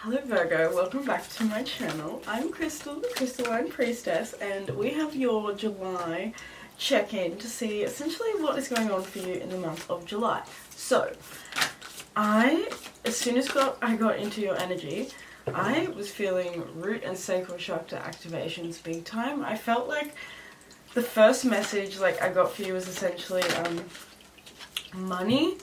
Hello Virgo, welcome back to my channel. I'm Crystal, the Crystalline Priestess, and we have your July check-in to see essentially what is going on for you in the month of July. So, as soon as I got into your energy, I was feeling root and sacral chakra activations big time. I felt like the first message I got for you was essentially money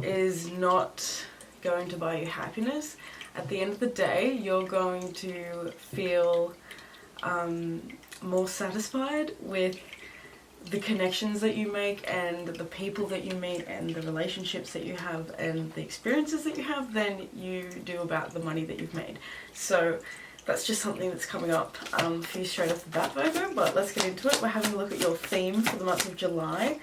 is not going to buy you happiness. At the end of the day, you're going to feel more satisfied with the connections that you make and the people that you meet and the relationships that you have and the experiences that you have than you do about the money that you've made. So that's just something that's coming up for you straight off the bat, Virgo, but let's get into it. We're having a look at your theme for the month of July.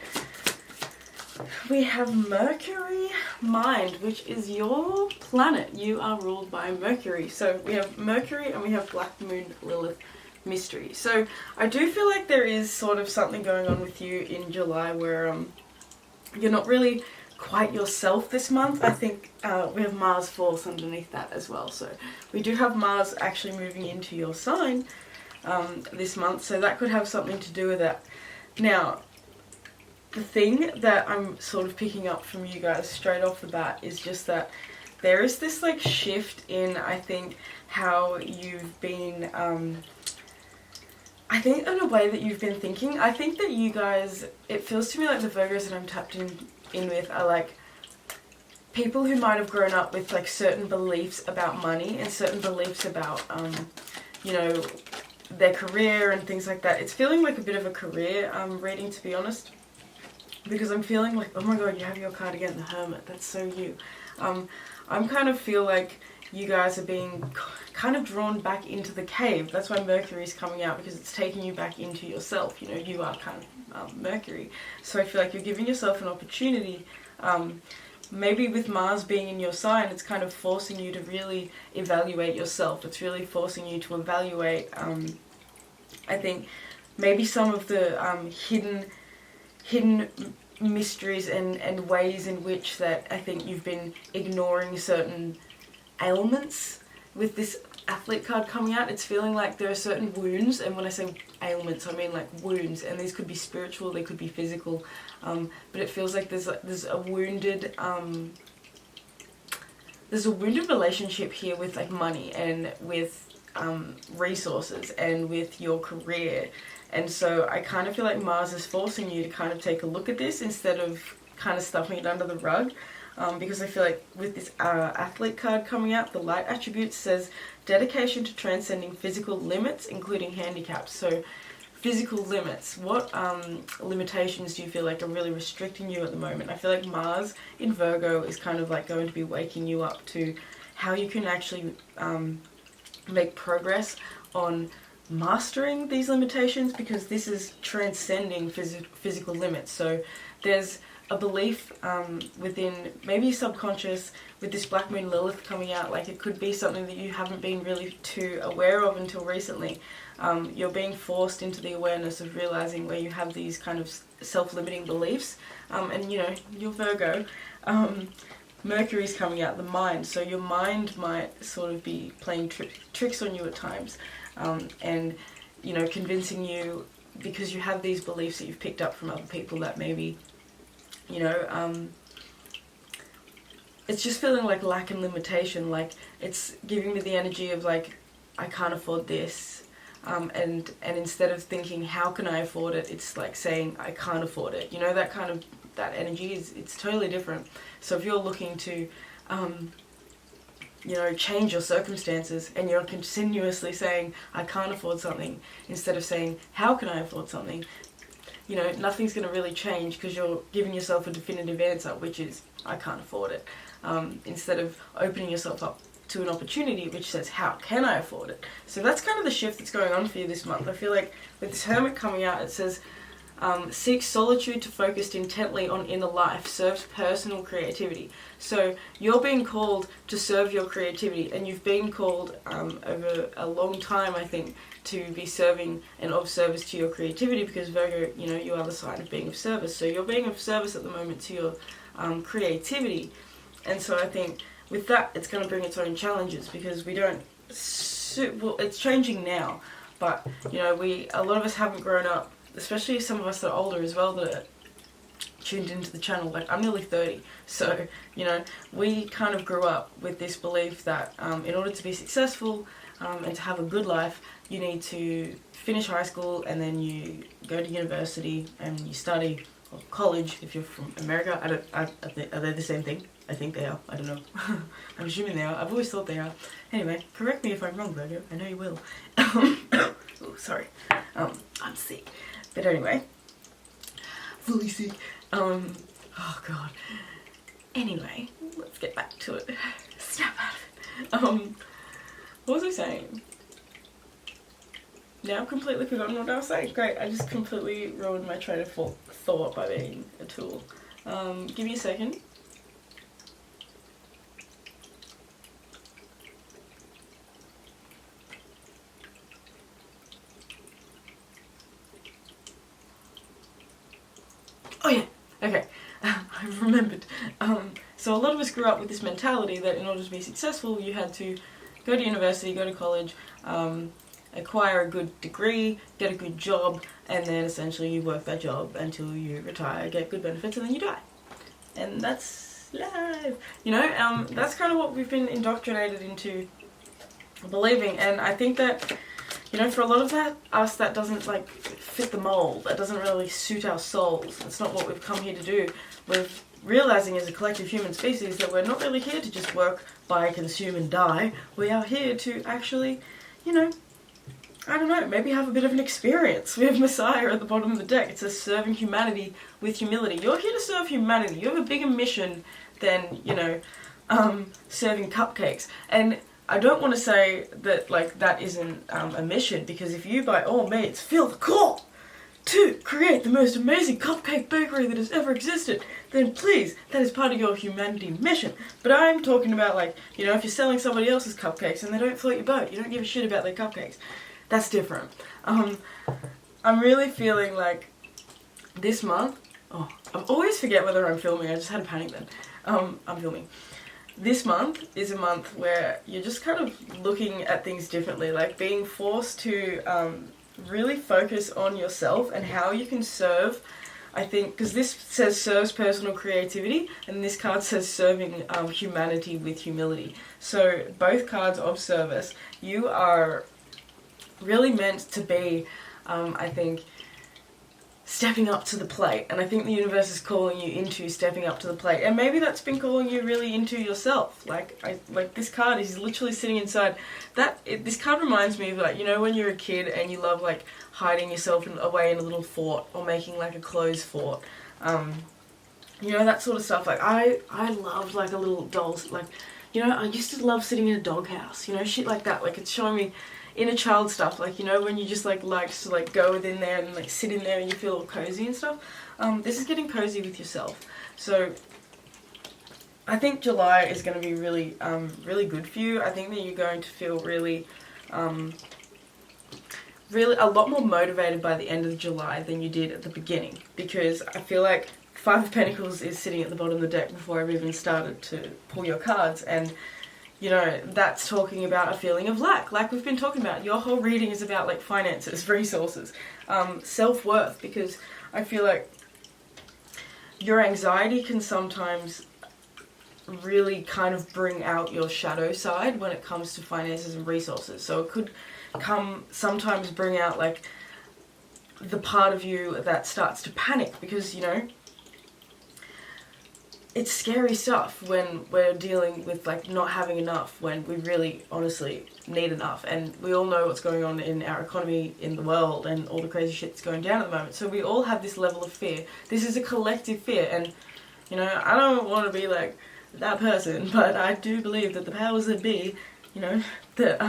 We have Mercury Mind, which is your planet. You are ruled by Mercury. So we have Mercury and we have Black Moon Lilith Mystery. So I do feel like there is sort of something going on with you in July where you're not really quite yourself this month. I think we have Mars Force underneath that as well. So we do have Mars actually moving into your sign this month. So that could have something to do with that. Now, the thing that I'm sort of picking up from you guys straight off the bat is just that there is this shift in, I think, how you've been, I think in a way that you've been thinking. I think that you guys, it feels to me like the Virgos that I'm tapped in with are people who might have grown up with certain beliefs about money and certain beliefs about, you know, their career and things like that. It's feeling like a bit of a career reading, to be honest. Because I'm feeling like, oh my god, you have your card again, the Hermit. That's so you. I'm kind of feel like you guys are being kind of drawn back into the cave. That's why Mercury is coming out, because it's taking you back into yourself. You know, you are kind of Mercury. So I feel like you're giving yourself an opportunity. Maybe with Mars being in your sign, it's kind of forcing you to really evaluate yourself. It's really forcing you to evaluate, I think, maybe some of the hidden mysteries and ways in which that I think you've been ignoring certain ailments. With this Athlete card coming out, it's feeling like there are certain wounds, and when I say ailments I mean wounds, and these could be spiritual, they could be physical, but it feels like there's a wounded relationship here with money and with resources and with your career. And so I kind of feel like Mars is forcing you to kind of take a look at this instead of kind of stuffing it under the rug. Because I feel like with this Athlete card coming out, the light attribute says dedication to transcending physical limits, including handicaps. So physical limits, what limitations do you feel like are really restricting you at the moment? I feel like Mars in Virgo is kind of going to be waking you up to how you can actually make progress on mastering these limitations, because this is transcending physical limits. So there's a belief within maybe subconscious with this Black Moon Lilith coming out, it could be something that you haven't been really too aware of until recently. You're being forced into the awareness of realizing where you have these kind of self-limiting beliefs, and you know, you're Virgo. Mercury's coming out, the mind, so your mind might sort of be playing tricks on you at times, and you know, convincing you, because you have these beliefs that you've picked up from other people, that maybe, you know, it's just feeling like lack and limitation. It's giving me the energy of I can't afford this, and instead of thinking how can I afford it, it's saying I can't afford it. You know, that energy it's totally different. So if you're looking to you know, change your circumstances and you're continuously saying I can't afford something instead of saying how can I afford something, you know, nothing's going to really change, because you're giving yourself a definitive answer, which is I can't afford it, instead of opening yourself up to an opportunity which says how can I afford it. So that's kind of the shift that's going on for you this month. I feel like with this Hermit coming out, it says seek solitude to focus intently on inner life, serves personal creativity. So you're being called to serve your creativity, and you've been called over a long time, I think, to be serving and of service to your creativity, because Virgo, you know, you are the sign of being of service. So you're being of service at the moment to your creativity. And so I think with that, it's going to bring its own challenges, because we don't, well, it's changing now, but, you know, a lot of us haven't grown up, especially some of us that are older as well, that are tuned into the channel. Like, I'm nearly 30, so, you know, we kind of grew up with this belief that in order to be successful and to have a good life, you need to finish high school, and then you go to university and you study, or college if you're from America. Are they the same thing? I think they are. I don't know. I'm assuming they are. I've always thought they are. Anyway, correct me if I'm wrong, Virgo. I know you will. Oh, sorry. I'm sick. But anyway, fully sick. Oh god. Anyway, let's get back to it. Snap out of it. What was I saying? Now I've completely forgotten what I was saying. Great, I just completely ruined my train of thought by being a tool. Give me a second. Oh yeah, okay, I've remembered. So a lot of us grew up with this mentality that in order to be successful, you had to go to university, go to college, acquire a good degree, get a good job, and then essentially you work that job until you retire, get good benefits, and then you die. And that's life. You know, that's kind of what we've been indoctrinated into believing, and I think that, you know, for a lot of us that doesn't like fit the mold, that doesn't really suit our souls. That's not what we've come here to do. We're realizing as a collective human species that we're not really here to just work, buy, consume and die. We are here to actually, you know, I don't know, maybe have a bit of an experience. We have Messiah at the bottom of the deck. It says serving humanity with humility. You're here to serve humanity. You have a bigger mission than, you know, serving cupcakes. And I don't want to say that, like, that isn't a mission, because if you by all means feel the call to create the most amazing cupcake bakery that has ever existed, then please, that is part of your humanity mission. But I'm talking about, like, you know, if you're selling somebody else's cupcakes and they don't float your boat, you don't give a shit about their cupcakes, that's different. I'm really feeling like this month, I always forget whether I'm filming, I just had a panic then. I'm filming. This month is a month where you're just kind of looking at things differently, like being forced to really focus on yourself and how you can serve. I think, because this says serves personal creativity, and this card says serving humanity with humility. So both cards of service, you are really meant to be, I think, stepping up to the plate, and I think the universe is calling you into stepping up to the plate, and maybe that's been calling you really into yourself. Like this card is literally sitting inside that. This card reminds me of, like, you know, when you're a kid and you love like hiding yourself away in a little fort, or making like a clothes fort, you know, that sort of stuff. Like I love like a little dolls, like, you know, I used to love sitting in a doghouse, you know, shit like that. Like, it's showing me inner child stuff, like, you know, when you just like to like go within there and like sit in there and you feel all cozy and stuff. This is getting cozy with yourself. So I think July is going to be really really good for you. I think that you're going to feel really really a lot more motivated by the end of July than you did at the beginning, because I feel like Five of Pentacles is sitting at the bottom of the deck before I've even started to pull your cards, and you know, that's talking about a feeling of lack, like we've been talking about. Your whole reading is about like finances, resources, self-worth, because I feel like your anxiety can sometimes really kind of bring out your shadow side when it comes to finances and resources. So it could sometimes bring out like the part of you that starts to panic, because, you know, it's scary stuff when we're dealing with like not having enough, when we really honestly need enough. And we all know what's going on in our economy, in the world, and all the crazy shit that's going down at the moment. So we all have this level of fear. This is a collective fear, and, you know, I don't want to be like that person, but I do believe that the powers that be, you know, that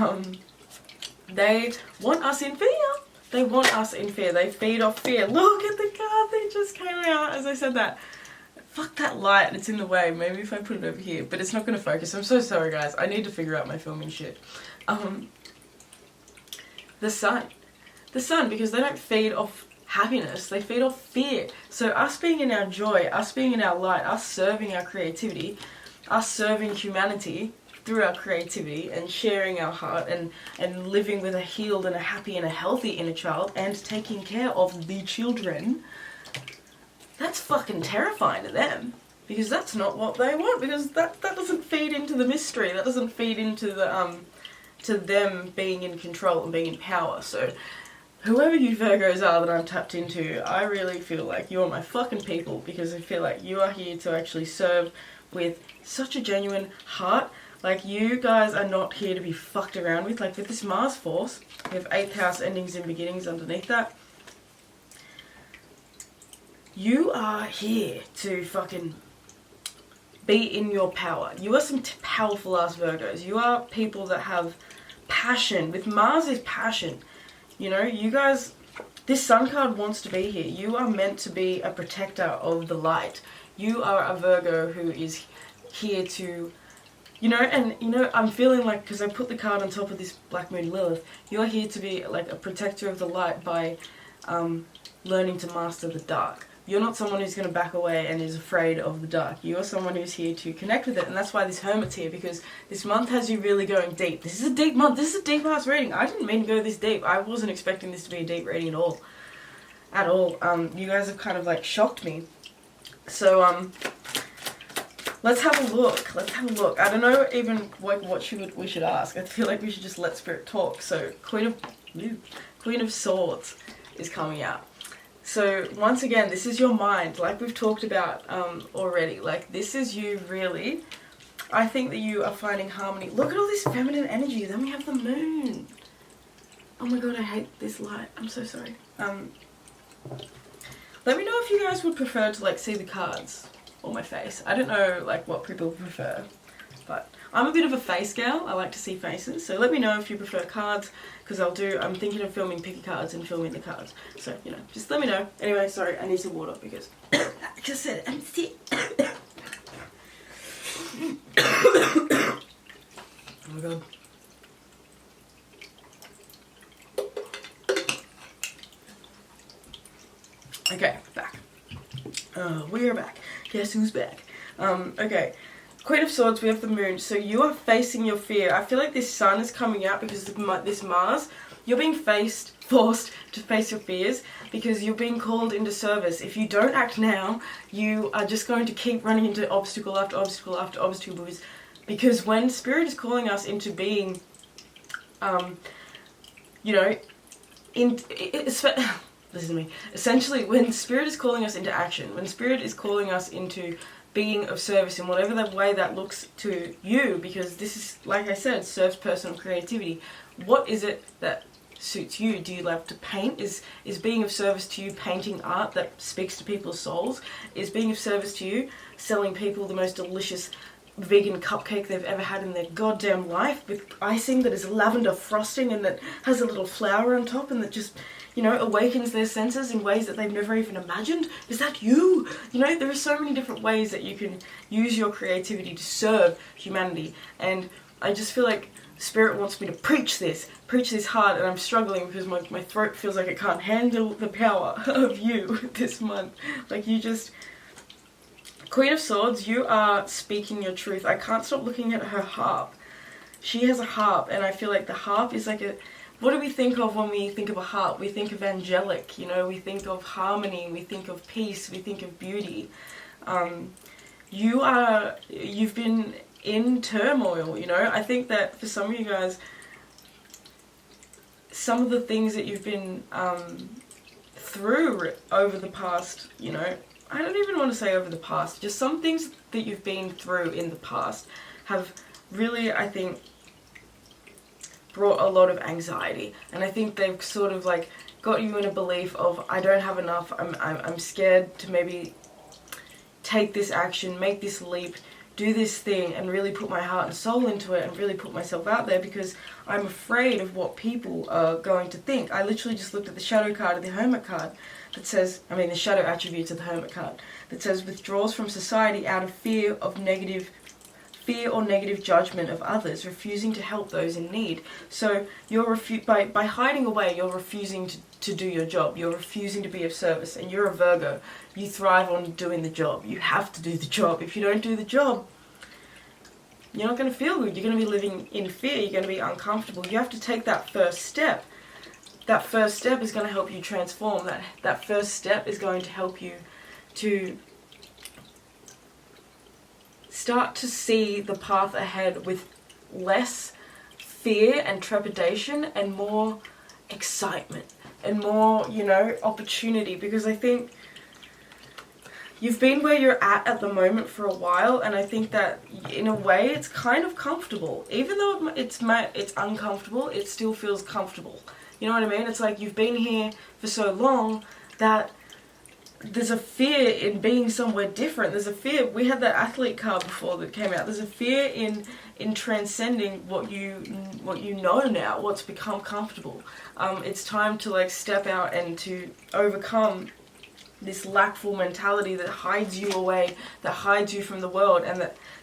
they want us in fear. They want us in fear. They feed off fear. Look at the card that just came out as I said that. Fuck that light, it's in the way. Maybe if I put it over here, but it's not going to focus. I'm so sorry, guys. I need to figure out my filming shit. The sun. The sun, because they don't feed off happiness. They feed off fear. So us being in our joy, us being in our light, us serving our creativity, us serving humanity through our creativity and sharing our heart and living with a healed and a happy and a healthy inner child and taking care of the children, that's fucking terrifying to them. Because that's not what they want, because that doesn't feed into the mystery, that doesn't feed into the to them being in control and being in power. So whoever you Virgos are that I'm tapped into, I really feel like you're my fucking people, because I feel like you are here to actually serve with such a genuine heart. Like, you guys are not here to be fucked around with. Like, with this Mars force, we have 8th house endings and beginnings underneath that. You are here to fucking be in your power. You are some powerful ass Virgos. You are people that have passion. With Mars is passion. You know, you guys, this Sun card wants to be here. You are meant to be a protector of the light. You are a Virgo who is here to, you know, and, you know, I'm feeling like, because I put the card on top of this Black Moon Lilith, you are here to be, like, a protector of the light by learning to master the dark. You're not someone who's going to back away and is afraid of the dark. You are someone who's here to connect with it, and that's why this Hermit's here, because this month has you really going deep. This is a deep month. This is a deep-ass reading. I didn't mean to go this deep. I wasn't expecting this to be a deep reading at all. At all. You guys have kind of, like, shocked me. So, let's have a look. Let's have a look. I don't know even like what we should ask. I feel like we should just let Spirit talk. So, Queen of Swords is coming out. So, once again, this is your mind, like we've talked about already. Like, this is you really. I think that you are finding harmony. Look at all this feminine energy. Then we have the moon. Oh my god, I hate this light. I'm so sorry. Let me know if you guys would prefer to, like, see the cards or my face. I don't know, like, what people prefer. But I'm a bit of a face gal. I like to see faces. So let me know if you prefer cards, because I'm thinking of filming picky cards and filming the cards. So, you know, just let me know. Anyway, sorry, I need some water because I just said I'm sick. Oh my god. Okay, back. We're back. Guess who's back? Okay. Queen of Swords, we have the moon. So you are facing your fear. I feel like this sun is coming out because of this Mars. You're being forced to face your fears because you're being called into service. If you don't act now, you are just going to keep running into obstacle after obstacle after obstacle. Because when Spirit is calling us into being, you know, listen to me. Essentially, when Spirit is calling us into action, when Spirit is calling us into being of service in whatever that way that looks to you, because this is, like I said, serves personal creativity. What is it that suits you? Do you like to paint? Is being of service to you painting art that speaks to people's souls? Is being of service to you selling people the most delicious vegan cupcake they've ever had in their goddamn life with icing that is lavender frosting and that has a little flower on top and that just, you know, awakens their senses in ways that they've never even imagined? Is that you? You know, there are so many different ways that you can use your creativity to serve humanity, and I just feel like Spirit wants me to preach this hard, and I'm struggling because my throat feels like it can't handle the power of you this month. Like, you just... Queen of Swords, you are speaking your truth. I can't stop looking at her harp. She has a harp, and I feel like the harp is like a... What do we think of when we think of a harp? We think of angelic, you know, we think of harmony, we think of peace, we think of beauty. You've been in turmoil, you know. I think that for some of you guys, some of the things that you've been through over the past, you know, I don't even want to say over the past, just some things that you've been through in the past have really, I think, brought a lot of anxiety, and I think they've sort of like got you in a belief of, I don't have enough, I'm scared to maybe take this action, make this leap, do this thing and really put my heart and soul into it and really put myself out there because I'm afraid of what people are going to think. I literally just looked at the shadow card of the Hermit card that says, the shadow attributes of the Hermit card that says withdraws from society out of fear or negative judgment of others, refusing to help those in need. So you're by hiding away, you're refusing to do your job. You're refusing to be of service, and you're a Virgo. You thrive on doing the job. You have to do the job. If you don't do the job, you're not going to feel good. You're going to be living in fear. You're going to be uncomfortable. You have to take that first step. That first step is going to help you transform. That first step is going to help you to start to see the path ahead with less fear and trepidation and more excitement and more, you know, opportunity. Because I think you've been where you're at the moment for a while, and I think that in a way it's kind of comfortable. Even though it's uncomfortable, it still feels comfortable. You know what I mean? It's like you've been here for so long that there's a fear in being somewhere different. There's a fear. We had that athlete card before that came out. There's a fear in transcending what you know now, what's become comfortable. It's time to like step out and to overcome this lackful mentality that hides you away, that hides you from the world, and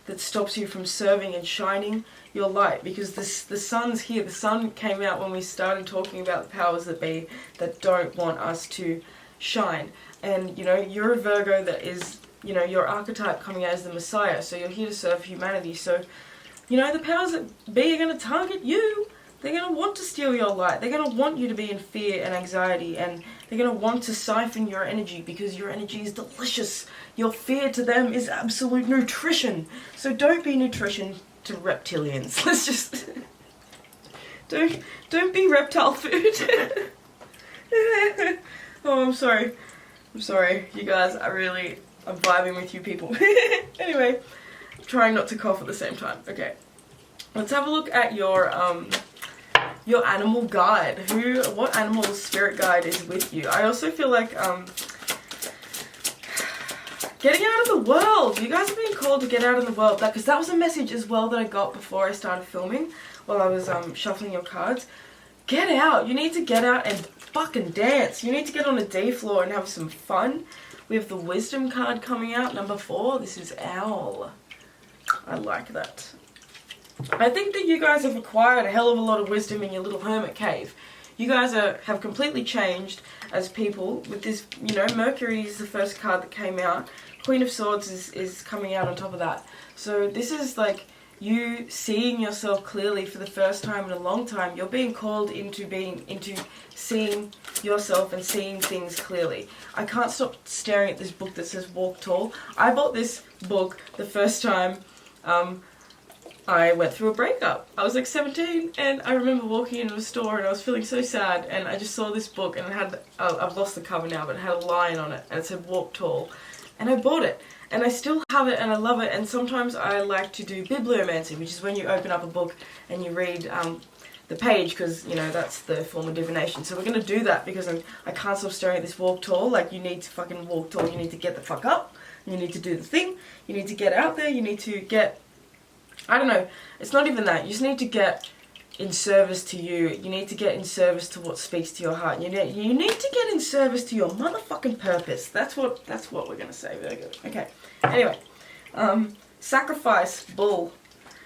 that stops you from serving and shining your light. Because the sun's here. The sun came out when we started talking about the powers that be that don't want us to shine. And, you know, you're a Virgo that is, you know, your archetype coming out as the Messiah, so you're here to serve humanity. So, you know, the powers that be are going to target you. They're going to want to steal your light. They're going to want you to be in fear and anxiety, and they're going to want to siphon your energy because your energy is delicious. Your fear to them is absolute nutrition. So don't be nutrition to reptilians. Let's just... Don't be reptile food. Oh, I'm sorry. I'm sorry, you guys. I'm vibing with you people. Anyway, I'm trying not to cough at the same time. Okay. Let's have a look at your animal guide. What animal spirit guide is with you? I also feel like getting out of the world. You guys are being called to get out in the world. Because that was a message as well that I got before I started filming while I was shuffling your cards. Get out. You need to get out and fucking dance. You need to get on a D floor and have some fun. We have the wisdom card coming out, number 4. This is Owl. I like that. I think that you guys have acquired a hell of a lot of wisdom in your little hermit cave. You guys have completely changed as people with this, you know, Mercury is the first card that came out. Queen of Swords is coming out on top of that. So this is like you seeing yourself clearly for the first time in a long time. You're being called into seeing yourself and seeing things clearly. I can't stop staring at this book that says Walk Tall. I bought this book the first time I went through a breakup. I was like 17, and I remember walking into a store and I was feeling so sad, and I just saw this book and it had, I've lost the cover now, but it had a lion on it and it said Walk Tall, and I bought it. And I still have it and I love it, and sometimes I like to do bibliomancy, which is when you open up a book and you read the page, because, you know, that's the form of divination. So we're going to do that because I can't stop staring at this Walk Tall. Like, you need to fucking walk tall, you need to get the fuck up, you need to do the thing, you need to get out there, you need to get, I don't know, it's not even that, you just need to get in service to you. You need to get in service to what speaks to your heart. You need to get in service to your motherfucking purpose. That's what we're gonna say. Very good. Okay. Anyway, sacrifice, bull.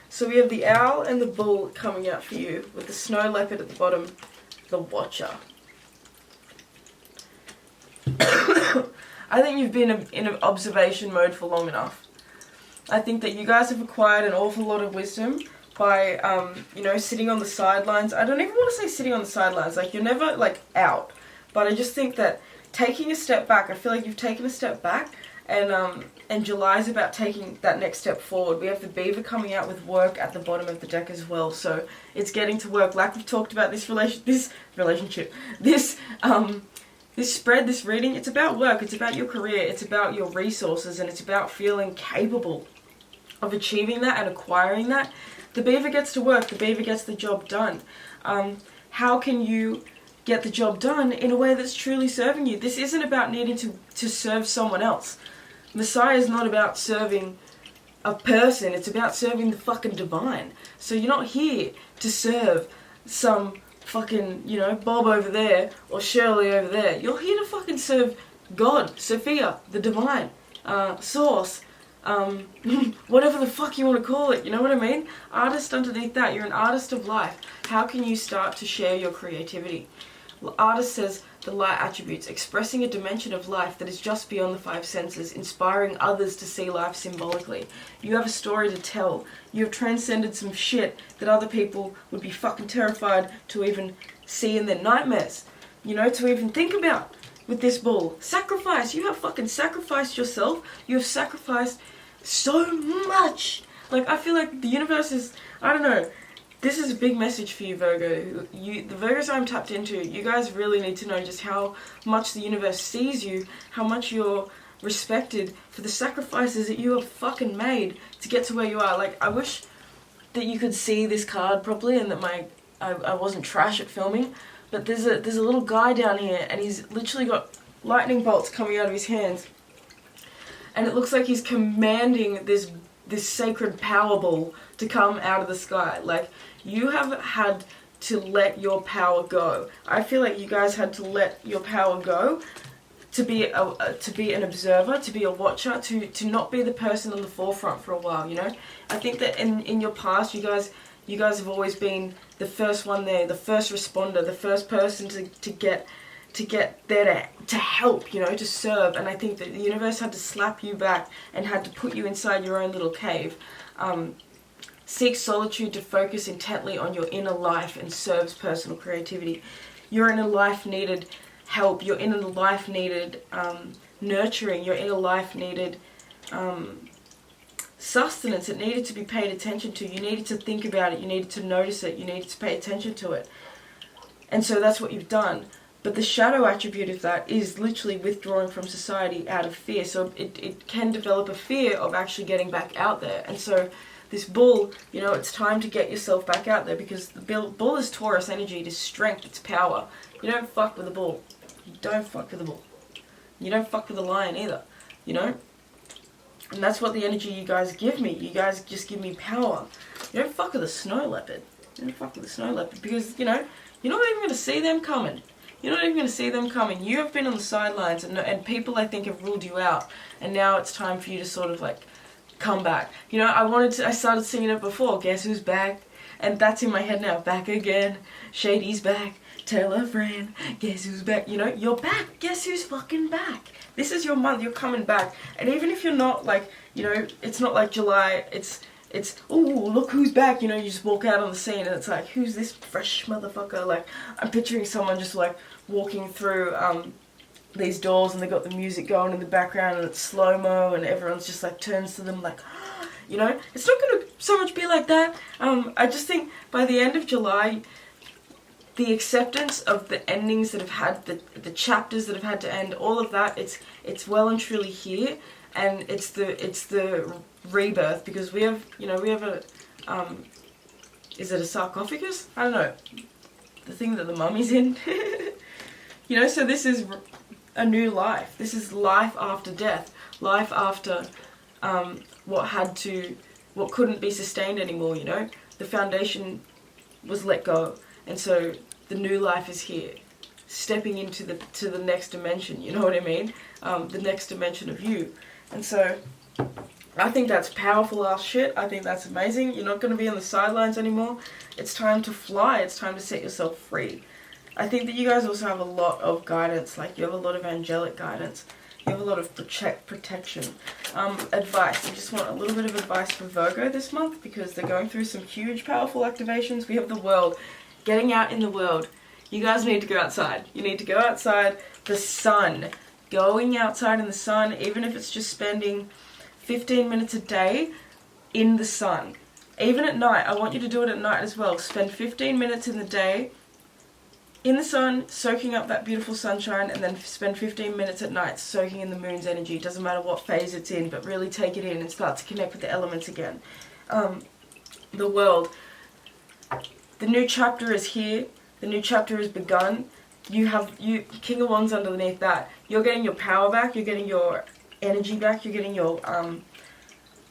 So we have the owl and the bull coming out for you with the snow leopard at the bottom, the watcher. I think you've been in an observation mode for long enough. I think that you guys have acquired an awful lot of wisdom by, you know, sitting on the sidelines. I don't even want to say sitting on the sidelines, like, you're never, like, out. But I just think that taking a step back, I feel like you've taken a step back, and July's about taking that next step forward. We have the beaver coming out with work at the bottom of the deck as well, so it's getting to work. Like we've talked about, this relationship, this spread, this reading, it's about work, it's about your career, it's about your resources, and it's about feeling capable of achieving that and acquiring that. The beaver gets to work, the beaver gets the job done. How can you get the job done in a way that's truly serving you? This isn't about needing to serve someone else. Messiah is not about serving a person, it's about serving the fucking divine. So you're not here to serve some fucking, you know, Bob over there or Shirley over there. You're here to fucking serve God, Sophia, the divine, Source, whatever the fuck you want to call it, you know what I mean? Artist underneath that, you're an artist of life. How can you start to share your creativity? Artist says the light attributes, expressing a dimension of life that is just beyond the five senses, inspiring others to see life symbolically. You have a story to tell. You have transcended some shit that other people would be fucking terrified to even see in their nightmares. You know, to even think about with this bull. Sacrifice. You have fucking sacrificed yourself. You have sacrificed so much. Like, I feel like the universe is, I don't know, this is a big message for you, Virgo. The Virgos I'm tapped into, you guys really need to know just how much the universe sees you, how much you're respected for the sacrifices that you have fucking made to get to where you are. Like, I wish that you could see this card properly and that I wasn't trash at filming, but there's a little guy down here and he's literally got lightning bolts coming out of his hands. And it looks like he's commanding this sacred power ball to come out of the sky. Like, you have had to let your power go. I feel like you guys had to let your power go to be an observer, to be a watcher, to not be the person on the forefront for a while, you know? I think that in your past, you guys have always been the first one there, the first responder, the first person to get there to help, you know, to serve. And I think that the universe had to slap you back and had to put you inside your own little cave. Seek solitude to focus intently on your inner life and serves personal creativity. Your inner life needed help. Your inner life needed nurturing. Your inner life needed sustenance. It needed to be paid attention to. You needed to think about it. You needed to notice it. You needed to pay attention to it. And so that's what you've done. But the shadow attribute of that is literally withdrawing from society out of fear. So it can develop a fear of actually getting back out there. And so this bull, you know, it's time to get yourself back out there, because the bull is Taurus energy. It is strength, it's power. You don't fuck with the bull. You don't fuck with the bull. You don't fuck with the lion either, you know? And that's what the energy you guys give me. You guys just give me power. You don't fuck with a snow leopard. You don't fuck with a snow leopard because, you know, you're not even going to see them coming. You're not even going to see them coming. You have been on the sidelines and people, I think, have ruled you out. And now it's time for you to sort of, like, come back. You know, I started singing it before. Guess who's back? And that's in my head now. Back again. Shady's back. Tell a friend. Guess who's back? You know, you're back. Guess who's fucking back? This is your month. You're coming back. And even if you're not, like, you know, it's not like July. It's, ooh, look who's back. You know, you just walk out on the scene and it's like, who's this fresh motherfucker? Like, I'm picturing someone just, like, walking through these doors and they've got the music going in the background and it's slow-mo and everyone's just like turns to them like, you know, it's not going to so much be like that. I just think by the end of July, the acceptance of the endings that have had, the chapters that have had to end, all of that, it's well and truly here, and it's the rebirth, because we have a, is it a sarcophagus? I don't know, the thing that the mummy's in. You know, so this is a new life. This is life after death. Life after what couldn't be sustained anymore, you know. The foundation was let go. And so the new life is here. Stepping into the next dimension, you know what I mean? The next dimension of you. And so I think that's powerful ass shit. I think that's amazing. You're not going to be on the sidelines anymore. It's time to fly. It's time to set yourself free. I think that you guys also have a lot of guidance, like you have a lot of angelic guidance. You have a lot of protection. Advice. I just want a little bit of advice for Virgo this month because they're going through some huge, powerful activations. We have the world. Getting out in the world. You guys need to go outside. You need to go outside. The sun. Going outside in the sun, even if it's just spending 15 minutes a day in the sun. Even at night. I want you to do it at night as well. Spend 15 minutes in the day in the sun, soaking up that beautiful sunshine, and then spend 15 minutes at night soaking in the moon's energy. Doesn't matter what phase it's in, but really take it in and start to connect with the elements again. The world. The new chapter is here. The new chapter has begun. You King of Wands underneath that. You're getting your power back. You're getting your energy back. You're getting your,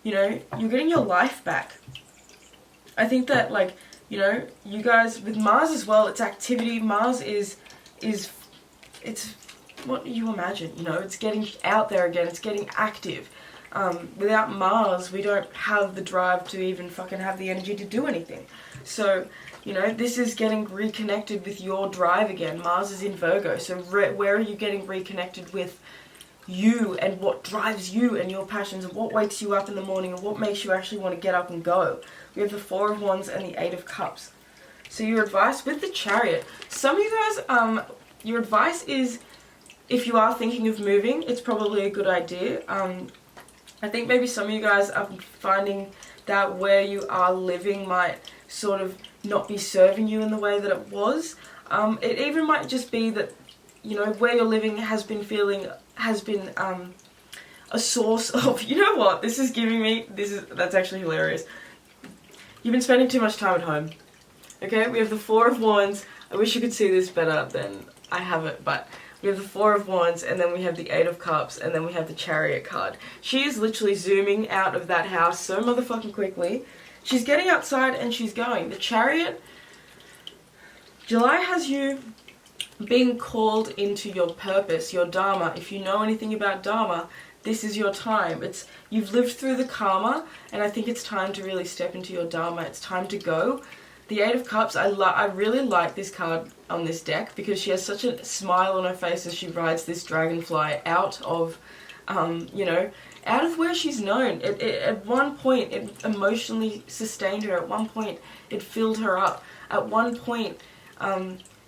you're getting your life back. I think that, like, you know, you guys, with Mars as well, it's activity. Mars it's what you imagine, you know, it's getting out there again, it's getting active. Without Mars, we don't have the drive to even fucking have the energy to do anything. So, you know, this is getting reconnected with your drive again. Mars is in Virgo, so where are you getting reconnected with you and what drives you and your passions and what wakes you up in the morning and what makes you actually want to get up and go? We have the Four of Wands and the Eight of Cups. So your advice with the Chariot, some of you guys, your advice is, if you are thinking of moving, it's probably a good idea. I think maybe some of you guys are finding that where you are living might sort of not be serving you in the way that it was. It even might just be that, you know, where you're living has been a source of, you know what, this is giving me, that's actually hilarious. You've been spending too much time at home. Okay, we have the Four of Wands. I wish you could see this better than I have it, but we have the Four of Wands, and then we have the Eight of Cups, and then we have the Chariot card. She is literally zooming out of that house so motherfucking quickly. She's getting outside and she's going. The Chariot, July has you being called into your purpose, your Dharma. If you know anything about Dharma, this is your time. You've lived through the karma, and I think it's time to really step into your Dharma. It's time to go. The Eight of Cups, I really like this card on this deck because she has such a smile on her face as she rides this dragonfly out of, you know, out of where she's known. At one point, it emotionally sustained her. At one point, it filled her up. At one point,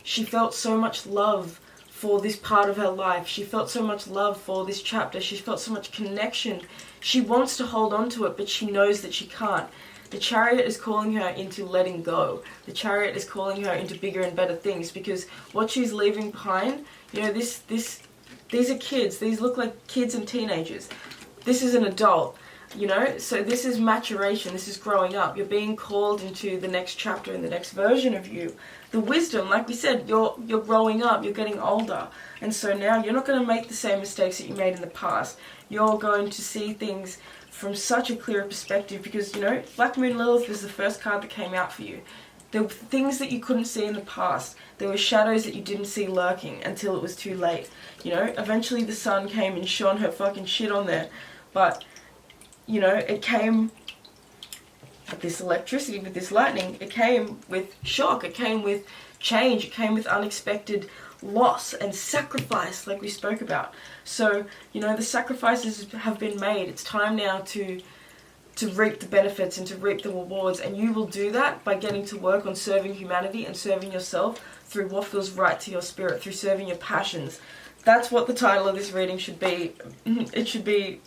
she felt so much love for this part of her life. She felt so much love for this chapter. She felt so much connection. She wants to hold on to it, but she knows that she can't. The Chariot is calling her into letting go. The Chariot is calling her into bigger and better things, because what she's leaving behind, you know, these are kids. These look like kids and teenagers. This is an adult, you know, so this is maturation. This is growing up. You're being called into the next chapter and the next version of you. The wisdom, like we said, you're growing up, you're getting older. And so now you're not going to make the same mistakes that you made in the past. You're going to see things from such a clearer perspective, because, you know, Black Moon Lilith was the first card that came out for you. There were things that you couldn't see in the past. There were shadows that you didn't see lurking until it was too late. You know, eventually the sun came and shone her fucking shit on there. But, you know, it came with this electricity, with this lightning. It came with shock. It came with change. It came with unexpected loss and sacrifice, like we spoke about. So, you know, the sacrifices have been made. It's time now to reap the benefits and to reap the rewards, and you will do that by getting to work on serving humanity and serving yourself through what feels right to your spirit, through serving your passions. That's what the title of this reading should be. It should be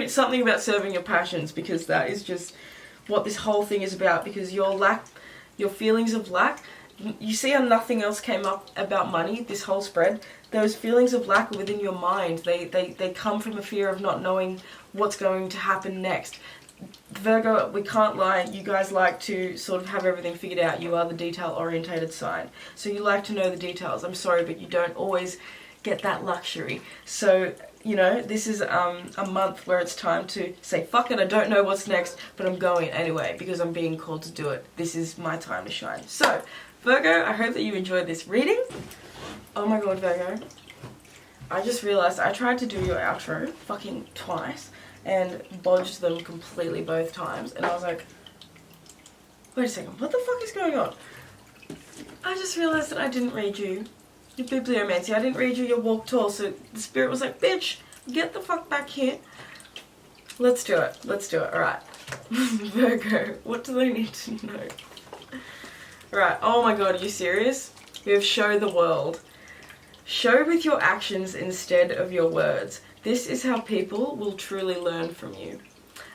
something about serving your passions, because that is just what this whole thing is about. Because your feelings of lack, you see how nothing else came up about money, this whole spread? Those feelings of lack are within your mind. They come from a fear of not knowing what's going to happen next. Virgo, we can't lie, you guys like to sort of have everything figured out. You are the detail-orientated sign. So you like to know the details. I'm sorry, but you don't always get that luxury. So, you know, this is a month where it's time to say, fuck it, I don't know what's next, but I'm going anyway because I'm being called to do it. This is my time to shine. So, Virgo, I hope that you enjoyed this reading. Oh my god, Virgo. I just realised I tried to do your outro fucking twice and bodged them completely both times. And I was like, wait a second, what the fuck is going on? I just realised that I didn't read you your bibliomancy. I didn't read you your walk tall. So the spirit was like, bitch, get the fuck back here. Let's do it. Let's do it. Alright. Virgo, what do they need to know? Right, oh my god, are you serious? We have show the world. Show with your actions instead of your words. This is how people will truly learn from you.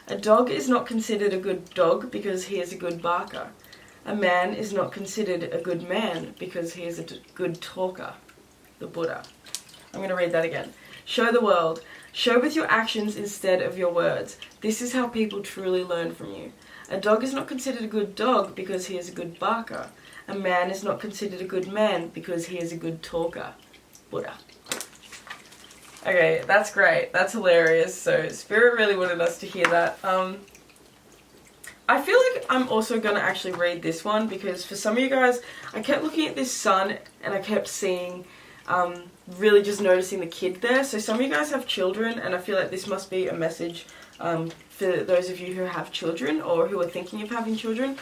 A dog is not considered a good dog because he is a good barker. A man is not considered a good man because he is a good talker. The Buddha. I'm going to read that again. Show the world. Show with your actions instead of your words. This is how people truly learn from you. A dog is not considered a good dog because he is a good barker. A man is not considered a good man because he is a good talker. Buddha. Okay, that's great. That's hilarious. So, Spirit really wanted us to hear that. I feel like I'm also going to actually read this one because for some of you guys, I kept looking at this sun and I kept seeing, really just noticing the kid there. So some of you guys have children and I feel like this must be a message For those of you who have children or who are thinking of having children,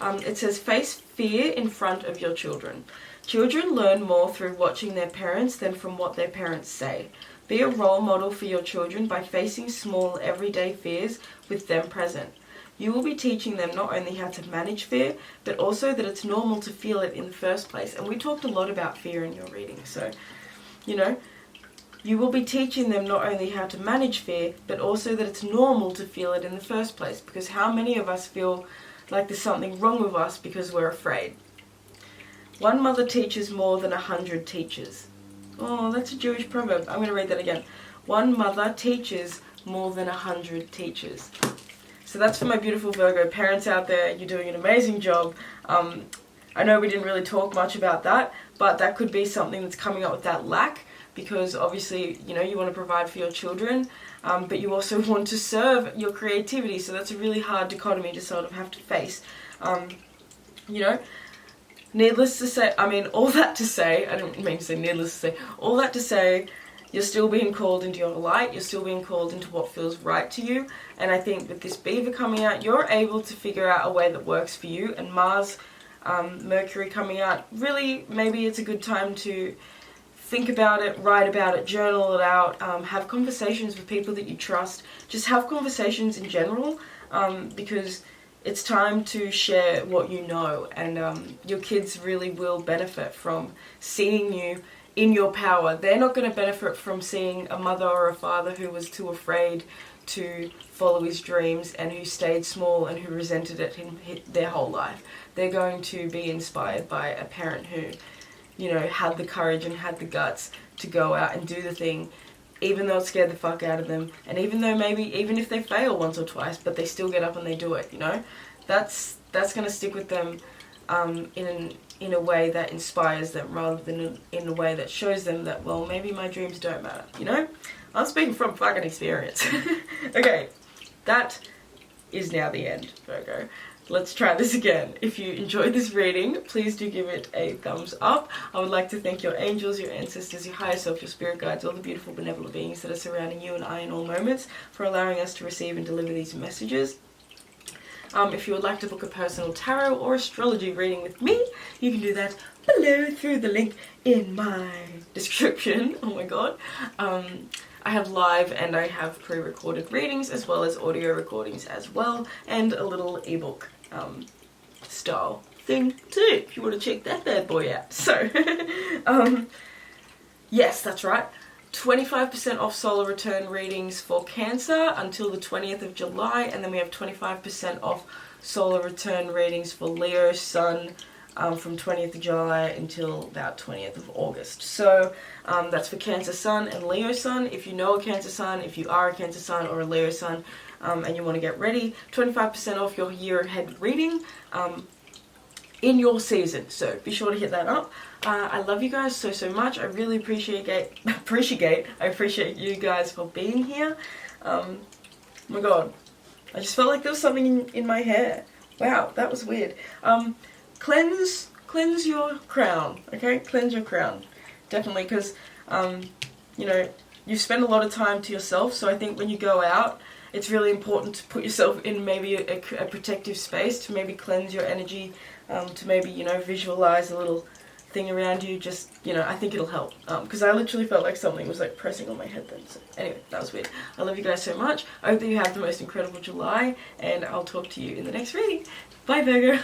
it says face fear in front of your children. Children learn more through watching their parents than from what their parents say. Be a role model for your children by facing small everyday fears with them present. You will be teaching them not only how to manage fear, but also that it's normal to feel it in the first place. And we talked a lot about fear in your reading, so, you know, you will be teaching them not only how to manage fear, but also that it's normal to feel it in the first place. Because how many of us feel like there's something wrong with us because we're afraid? One mother teaches more than 100 teachers. Oh, that's a Jewish proverb. I'm going to read that again. One mother teaches more than 100 teachers. So that's for my beautiful Virgo parents out there. You're doing an amazing job. I know we didn't really talk much about that, but that could be something that's coming up with that lack. Because obviously, you know, you want to provide for your children, but you also want to serve your creativity. So that's a really hard dichotomy to sort of have to face. You know, needless to say, I mean, all that to say, I don't mean to say needless to say, all that to say, you're still being called into your light, you're still being called into what feels right to you. And I think with this beaver coming out, you're able to figure out a way that works for you. And Mars, Mercury coming out, really, maybe it's a good time to think about it, write about it, journal it out, have conversations with people that you trust. Just have conversations in general, because it's time to share what you know, and your kids really will benefit from seeing you in your power. They're not going to benefit from seeing a mother or a father who was too afraid to follow his dreams and who stayed small and who resented it their whole life. They're going to be inspired by a parent who, you know, had the courage and had the guts to go out and do the thing, even though it scared the fuck out of them, and even though maybe, even if they fail once or twice, but they still get up and they do it, you know? That's going to stick with them in a way that inspires them, rather than in a way that shows them that, well, maybe my dreams don't matter, you know? I'm speaking from fucking experience. Okay, that is now the end, Virgo. Let's try this again. If you enjoyed this reading, please do give it a thumbs up. I would like to thank your angels, your ancestors, your higher self, your spirit guides, all the beautiful benevolent beings that are surrounding you and I in all moments, for allowing us to receive and deliver these messages. If you would like to book a personal tarot or astrology reading with me, you can do that below through the link in my description. Oh my god. I have live and I have pre-recorded readings, as well as audio recordings as well, and a little ebook style thing too, if you want to check that bad boy out. So, yes, that's right. 25% off solar return readings for Cancer until the 20th of July, and then we have 25% off solar return readings for Leo Sun from 20th of July until about 20th of August. So that's for Cancer Sun and Leo Sun. If you know a Cancer Sun, if you are a Cancer Sun or a Leo Sun, and you want to get ready, 25% off your year ahead reading in your season. So be sure to hit that up. I love you guys so much. I really appreciate you guys for being here. Oh my god, I just felt like there was something in my hair. Wow, that was weird. Cleanse your crown, okay? Cleanse your crown, definitely, because you know, you spend a lot of time to yourself. So I think when you go out, it's really important to put yourself in maybe a protective space, to maybe cleanse your energy, to maybe, you know, visualize a little thing around you. Just, you know, I think it'll help, because I literally felt like something was like pressing on my head then. So anyway, that was weird. I love you guys so much. I hope that you have the most incredible July, and I'll talk to you in the next reading. Bye, Virgo.